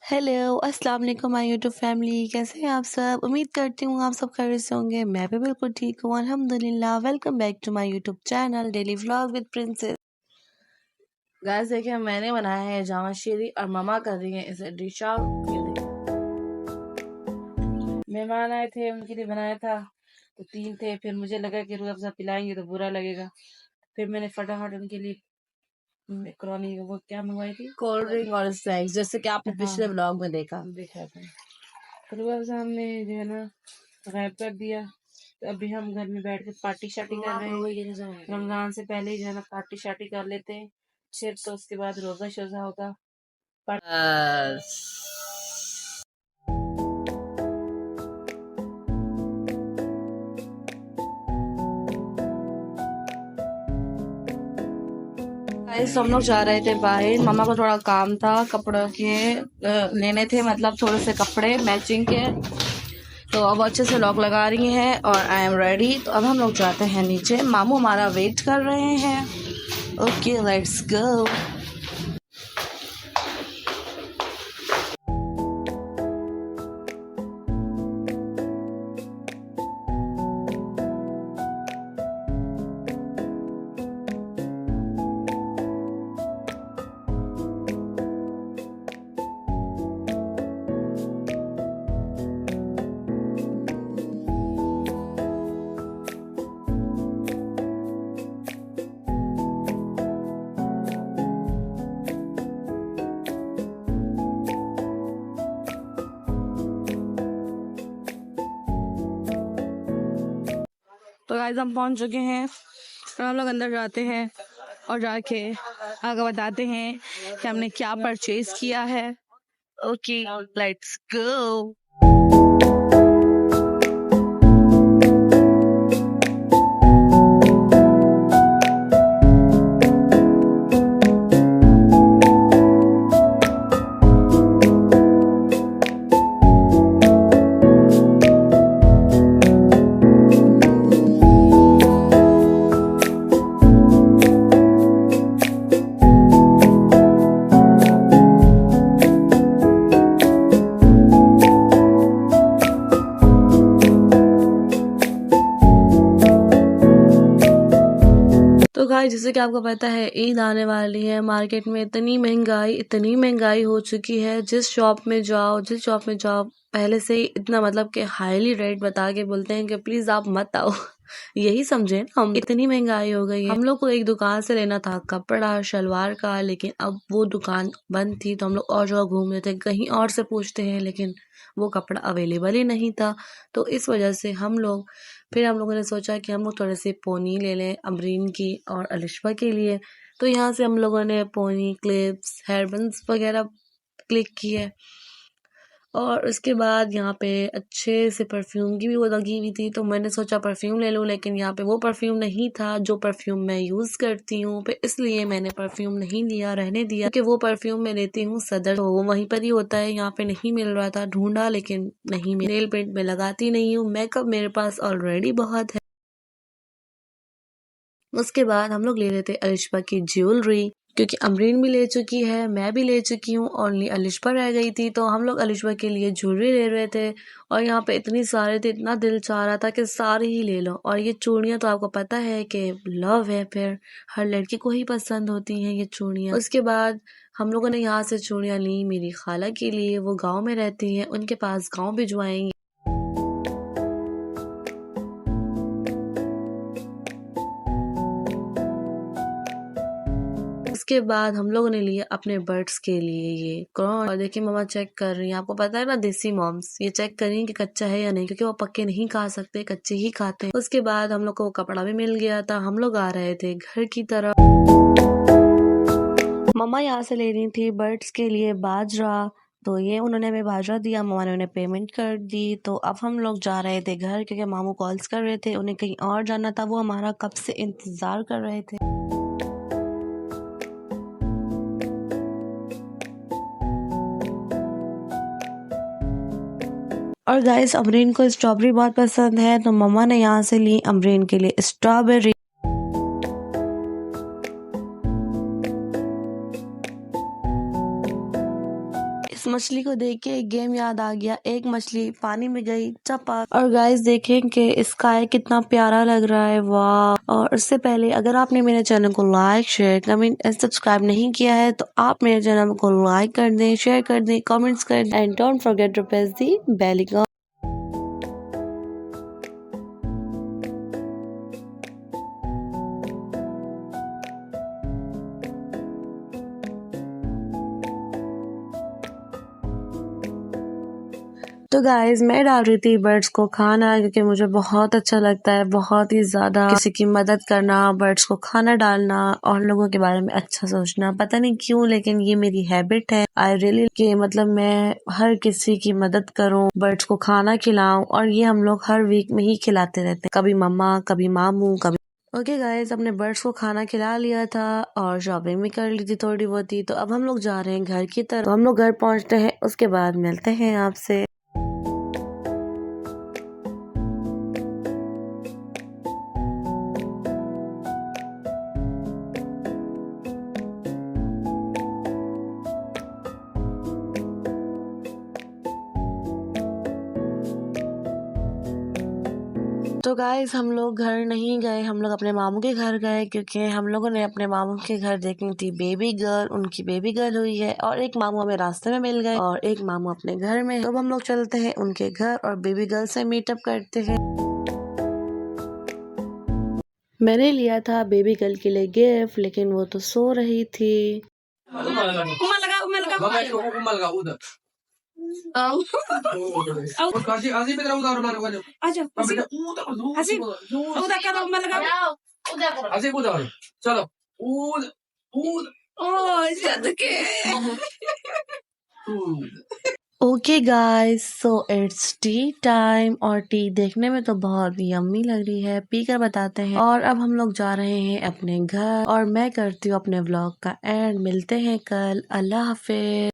Hello, अस्सलाम वालेकुम my YouTube family. कैसे हैं आप सब? उम्मीद करती हूँ आप सब खैरियत से होंगे। मैं भी बिल्कुल ठीक हूँ अल्हम्दुलिल्लाह। Welcome back to my YouTube channel daily vlog with Princess. Guys देखिए, मैंने बनाया है जामा शीरी और मम्मा कर रही है इसे डिश आउट। ये देखिए, मेहमान आए थे, उनके लिए बनाया था। तो 3 थे, फिर मुझे लगा कि रूह अफ़ज़ा पिलाएंगे तो बुरा लगेगा। फिर मैंने फटाफट उनके लिए मैकरोनी वो क्या मंगवाई थी, कोल्ड ड्रिंक और स्नैक्स, जैसे कि आपने पिछले व्लॉग में देखा था। तो रूह अफ़ज़ा हमने जो है ना गायब कर दिया। तो अभी हम घर में बैठ के पार्टी शार्टी कर रहे हैं। रमजान से पहले ही जो है ना पार्टी शार्टी कर लेते हैं, फिर तो उसके बाद रोजा शोजा होगा। गाइस हम लोग जा रहे थे बाहर, मम्मा को थोड़ा काम था, कपड़ों के लेने थे, मतलब थोड़े से कपड़े मैचिंग के। तो अब अच्छे से लॉक लगा रही हैं और आई एम रेडी। तो अब हम लोग जाते हैं नीचे, मामू हमारा वेट कर रहे हैं। Okay let's go. तो गाइस हम पहुंच चुके हैं और हम लोग अंदर जाते हैं और जाके आगे बताते हैं कि हमने क्या परचेज किया है। Okay let's go. तो गाइस जैसे कि आपको पता है ईद आने वाली है, मार्केट में इतनी महंगाई हो चुकी है। जिस शॉप में जाओ पहले से ही इतना मतलब कि हाईली रेट बता के बोलते हैं कि प्लीज आप मत आओ। यही समझे ना, हम इतनी महंगाई हो गई है। हम लोग को एक दुकान से लेना था कपड़ा शलवार का, लेकिन अब वो दुकान बंद थी। तो हम लोग और जगह घूम रहे थे, कहीं और से पूछते हैं, लेकिन वो कपड़ा अवेलेबल ही नहीं था। तो इस वजह से फिर हम लोगों ने सोचा कि हम लोग थोड़े से पोनी ले लें अमरीन की और अलिशबा के लिए। तो यहाँ से हम लोगों ने पोनी क्लिप्स हेयरबैंड्स वगैरह क्लिक किए और उसके बाद यहाँ पे अच्छे से परफ्यूम की भी वो लगी हुई थी। तो मैंने सोचा परफ्यूम ले लूँ, लेकिन यहाँ पे वो परफ्यूम नहीं था जो परफ्यूम मैं यूज़ करती हूँ। फिर इसलिए मैंने परफ्यूम नहीं लिया, रहने दिया, क्योंकि वो परफ्यूम मैं लेती हूँ सदर, तो वो वहीं पर ही होता है। यहाँ पे नहीं मिल रहा था, ढूंढा लेकिन नहीं मिला। नेल पेंट में लगाती नहीं हूँ, मेकअप मेरे पास ऑलरेडी बहुत है। उसके बाद हम लोग ले रहे थे अलिशबा की ज्वेलरी, क्योंकि अमरीन भी ले चुकी है, मैं भी ले चुकी हूँ, ओनली अलिशबा रह गई थी। तो हम लोग अलिशबा के लिए ज्वेलरी ले रहे थे और यहाँ पे इतनी सारे थे, इतना दिल चाह रहा था कि सारे ही ले लो। और ये चूड़ियाँ तो आपको पता है कि लव है, फिर हर लड़की को ही पसंद होती हैं ये चूड़ियाँ। उसके बाद हम लोगों ने यहाँ से चूड़ियाँ ली मेरी खाला के लिए, वो गाँव में रहती हैं, उनके पास गाँव भिजवाएंगी। उसके बाद हम लोगों ने लिए अपने बर्ड्स के लिए ये कॉर्न। और देखिए मम्मा चेक कर रही हैं, आपको पता है ना देसी मॉम्स, ये चेक कर रही हैं कि कच्चा है या नहीं, क्योंकि वो पक्के नहीं खा सकते, कच्चे ही खाते हैं। उसके बाद हम लोग को वो कपड़ा भी मिल गया था। हम लोग आ रहे थे घर की तरफ। मम्मा यहाँ से ले रही थी बर्ड्स के लिए बाजरा, तो ये उन्होंने हमें बाजरा दिया, मम्मा ने उन्हें पेमेंट कर दी। तो अब हम लोग जा रहे थे घर, क्योंकि मामू कॉल्स कर रहे थे, उन्हें कहीं और जाना था, वो हमारा कब से इंतजार कर रहे थे। और गाइस अमरीन को स्ट्रॉबेरी बहुत पसंद है, तो मम्मा ने यहाँ से ली अमरीन के लिए स्ट्रॉबेरी। इस मछली को देख के एक गेम याद आ गया। एक मछली पानी में गई, चपक। और गाइस देखें कि स्काई कितना प्यारा लग रहा है, वाह। और उससे पहले अगर आपने मेरे चैनल को like, share, comment and subscribe नहीं किया है तो आप मेरे चैनल को लाइक कर दें, शेयर कर दें, कमेंट्स कर दें and don't forget to press the bell icon. तो गाइज मैं डाल रही थी बर्ड्स को खाना क्योंकि मुझे बहुत अच्छा लगता है, बहुत ही ज्यादा किसी की मदद करना, बर्ड्स को खाना डालना और लोगों के बारे में अच्छा सोचना। पता नहीं क्यों लेकिन ये मेरी हैबिट है। आई रियली कि मतलब मैं हर किसी की मदद करूं, बर्ड्स को खाना खिलाऊं और ये हम लोग हर वीक में ही खिलाते रहते हैं, कभी मम्मा, कभी मामू, कभी। ओके गाइज, अपने बर्ड्स को खाना खिला लिया था और शॉपिंग भी कर ली थी थोड़ी बहुत ही। तो अब हम लोग जा रहे हैं घर की तरफ। तो हम लोग घर पहुंचते हैं, उसके बाद मिलते हैं आपसे। तो गाइस हम लोग घर नहीं गए, हम लोग अपने मामू के घर गए क्योंकि हम लोगों ने अपने मामू के घर देखनी थी बेबी गर्ल। उनकी बेबी गर्ल हुई है और एक मामू हमें रास्ते में मिल गए और एक मामू अपने घर में। तो अब हम लोग चलते हैं उनके घर और बेबी गर्ल से मीटअप करते हैं। मैंने लिया था बेबी गर्ल के लिए गिफ्ट लेकिन वो तो सो रही थी। Okay guys, so it's T time और टी देखने में तो बहुत यम्मी लग रही है, पी कर बताते हैं। और अब हम लोग जा रहे हैं अपने घर और मैं करती हूँ अपने व्लॉग का एंड। मिलते हैं कल, अल्लाह हाफिज।